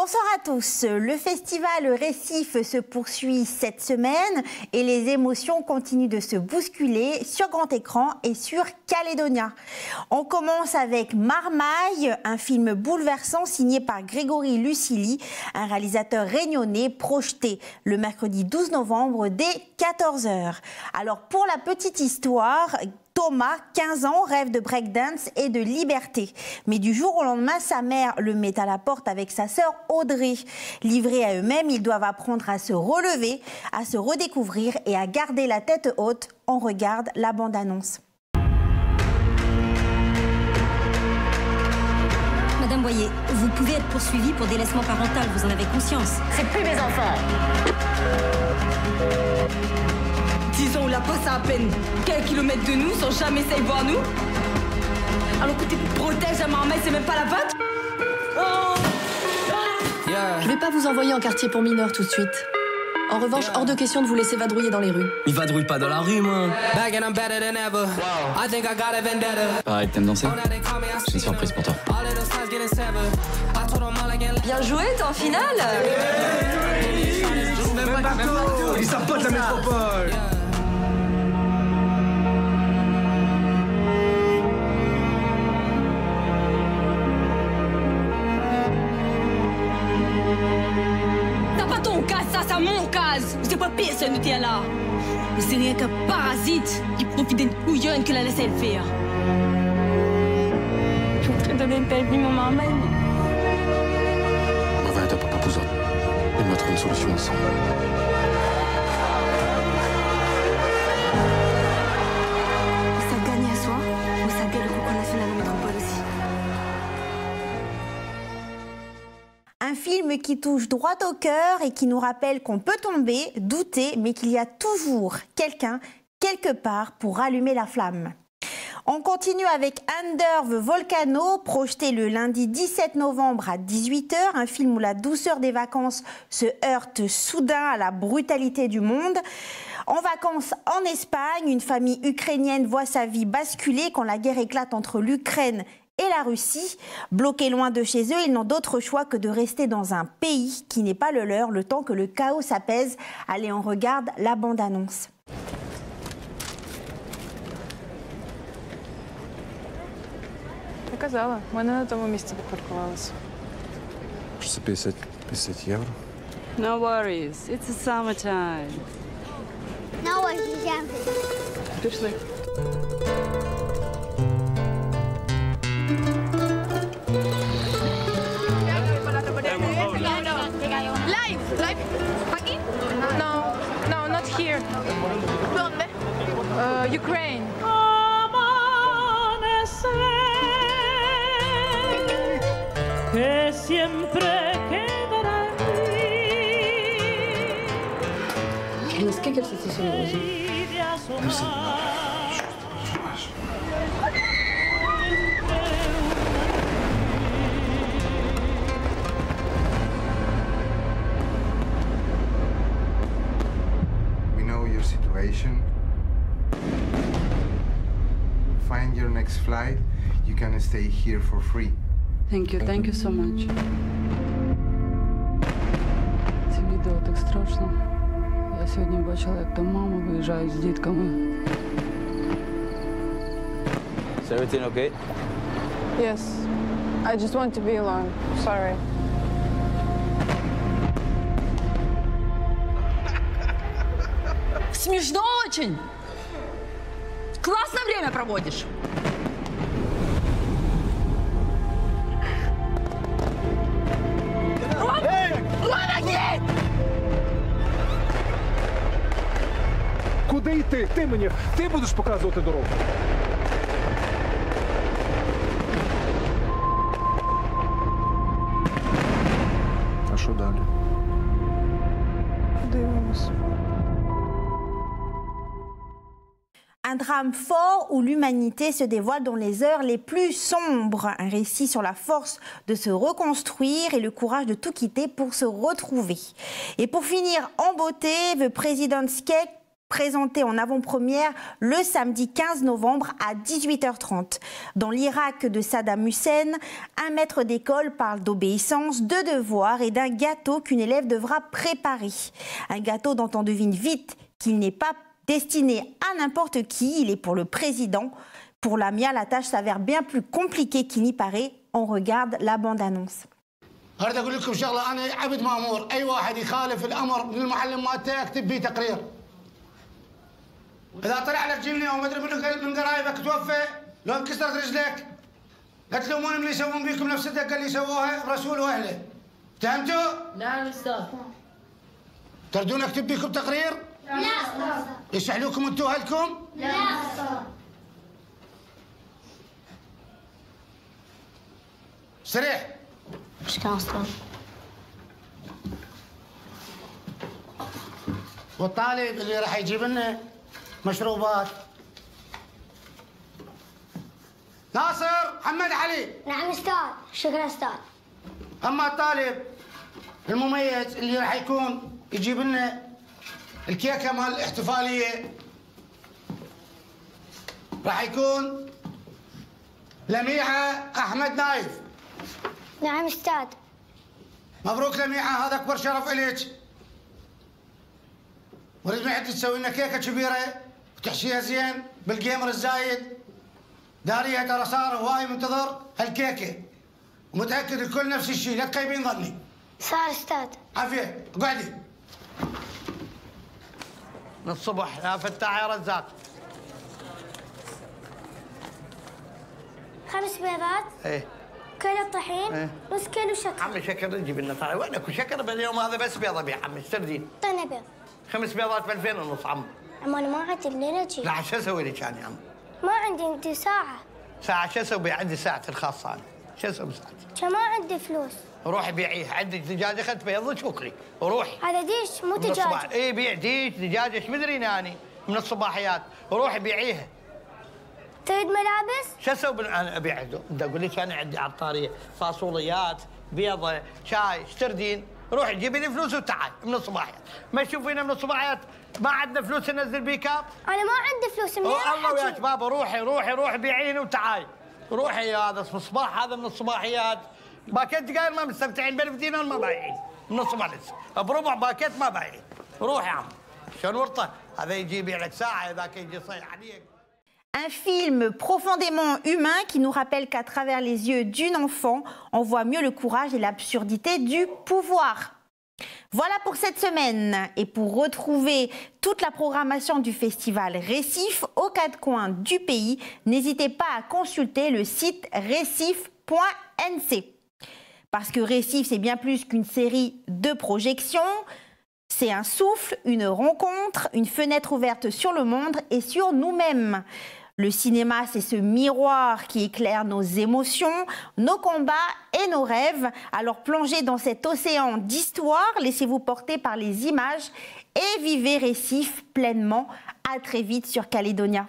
Bonsoir à tous. Le festival Récif se poursuit cette semaine et les émotions continuent de se bousculer sur grand écran et sur Calédonia. On commence avec Marmaille, un film bouleversant signé par Grégory Lucili, un réalisateur réunionnais projeté le mercredi 12 novembre dès 14 h. Alors pour la petite histoire, Thomas, 15 ans, rêve de breakdance et de liberté. Mais du jour au lendemain, sa mère le met à la porte avec sa sœur Audrey. Livrés à eux-mêmes, ils doivent apprendre à se relever, à se redécouvrir et à garder la tête haute. On regarde la bande-annonce. Madame Boyer, vous pouvez être poursuivie pour délaissement parental, vous en avez conscience. C'est plus mes enfants. Disons, la passe à peine quelques kilomètres de nous sans jamais essayer de voir nous. Alors que tu protèges à Marmaille, c'est même pas la vôtre. Oh. Je vais pas vous envoyer en quartier pour mineurs tout de suite. En revanche, hors de question de vous laisser vadrouiller dans les rues. Il vadrouille pas dans la rue, moi. Pareil, t'aimes danser? J'ai une surprise pour toi. Bien joué, t'es en finale. Ils savent pas de la métropole. T'as pas ton cas, ça, c'est mon cas. C'est pas pire, ce Nutella. Mais c'est rien qu'un parasite qui profite d'une couillonne que la laisse elle faire. Je voudrais donner une belle vie, mon Marmaille. Marmaille, t'as pas besoin. On va trouver une solution ensemble. Ça gagne à soi, ou ça gagne le concours national de métropole aussi. Un film qui touche droit au cœur et qui nous rappelle qu'on peut tomber, douter, mais qu'il y a toujours quelqu'un, quelque part, pour rallumer la flamme. On continue avec Under the Volcano, projeté le lundi 17 novembre à 18 h, un film où la douceur des vacances se heurte soudain à la brutalité du monde. En vacances en Espagne, une famille ukrainienne voit sa vie basculer quand la guerre éclate entre l'Ukraine et la Russie. Bloqués loin de chez eux, ils n'ont d'autre choix que de rester dans un pays qui n'est pas le leur, le temps que le chaos s'apaise. Allez, on regarde la bande-annonce. Я казала, ми не на тому місці паркувалися. Що це 50 євро? No worries, it's a summertime. No worries, yeah. Пішли. Live? Aquí? No, not here. ¿Dónde? Ukraine. Que siempre quedará en mí. Наскільки все це серйозно? We know your situation. Find your next flight. You can stay here for free. Thank you so much. Це відео так страшно. Я сьогодні бачила, як там мама виїжджають з дітками. Is everything okay? Yes. I just want to be alone. Sorry. Смешно очень. Классно время проводишь. Куди йти? Ти будеш показувати дорогу. А що далі? Дивимось. Un drame fort où l'humanité se dévoile dans les heures les plus sombres. Un récit sur la force de se reconstruire et le courage de tout quitter pour se retrouver. Et pour finir en beauté, The President's Cake, présenté en avant-première le samedi 15 novembre à 18h30. Dans l'Irak de Saddam Hussein, un maître d'école parle d'obéissance, de devoir et d'un gâteau qu'une élève devra préparer. Un gâteau dont on devine vite qu'il n'est pas destiné à n'importe qui, il est pour le président. Pour Lamia, la tâche s'avère bien plus compliquée qu'il n'y paraît. On regarde la bande-annonce. أريد أقول لكم شغلة، أنا عبد مأمور، أي واحد يخالف الأمر من المعلم مالته أكتب به تقرير. إذا طلع لك جني أو مدري من قرايبك توفى، لو انكسرت رجلك، لا تلومون من اللي يسوون بيكم نفس الدقة اللي سووها برسول وأهله. فهمتوا؟ نعم أستاذ. تردون أكتب بيكم تقرير؟ لا أستاذ. يسحلوكم أنتوا أهلكم؟ لا أستاذ. سريع. ايش كان أستاذ؟ والطالب اللي راح يجيب لنا مشروبات. ناصر محمد علي. نعم أستاذ، شكرا أستاذ. أما الطالب المميز اللي راح يكون يجيب لنا الكيكة مال الاحتفالية راح يكون لميعة أحمد نايف. نعم أستاذ. مبروك لميعة، هذا أكبر شرف إليك. وريد معد تسوي لنا كيكة كبيرة وتحشيها زين بالقيمر الزايد. داريها ترى صار هواي منتظر هالكيكة، ومتأكد الكل نفس الشيء، لا تخيبين ظني. صار أستاذ. عافية، اقعدي. من الصبح يا فتاح يا رزاق. 5 بيضات. ايه. كيلو طحين. ايه. نص كيلو شكر. عمي شكر نجيب لنا طالع، وينك وشكر باليوم هذا بس بيض ابيع عمي، ايش تردين؟ اعطينا بيض. 5 بيضات ب 2000 ونص عمي. عم انا ما عندي منين اجي؟ لا شو اسوي لك يعني عمي؟ ما عندي ساعة. ساعة شو اسوي؟ عندي ساعتي الخاصة انا، شو اسوي بساعتي؟ ما عندي فلوس. روحي بيعيها، عندك دجاجة اخذت بيضك وكلي، وروحي. هذا ديش مو دجاج. اي بيع ديش دجاجة، ايش مدري يعني من الصباحيات، وروحي بيعيها. تريد ملابس؟ شو اسوي انا ابيع؟ انت اقول لك انا عندي عطاريه، فاصوليات، بيضه، شاي، ايش تردين؟ روحي جيبي لي فلوس وتعال من الصباحيات، ما تشوفينا من الصباحيات ما عندنا فلوس ننزل بيكاب؟ انا ما عندي فلوس، منين الله وياك بابا، روحي بيعيني وتعالي. روحي يا هذا الصباح، هذا من الصباحيات. باكيت قايل ما مستمتعين ب1000 دينار ما بايعين من الصباح لسه، بربع باكيت ما بايعين. روحي يا عم، شلون ورطه؟ هذا يجي يبيع لك ساعه، ذاك يجي يصيح عليك. Un film profondément humain qui nous rappelle qu'à travers les yeux d'une enfant, on voit mieux le courage et l'absurdité du pouvoir. Voilà pour cette semaine. Et pour retrouver toute la programmation du festival Récif aux 4 coins du pays, n'hésitez pas à consulter le site récif.nc. Parce que Récif, c'est bien plus qu'une série de projections. C'est un souffle, une rencontre, une fenêtre ouverte sur le monde et sur nous-mêmes. Le cinéma, c'est ce miroir qui éclaire nos émotions, nos combats et nos rêves. Alors plongez dans cet océan d'histoire, laissez-vous porter par les images et vivez Récif pleinement. À très vite sur Calédonia.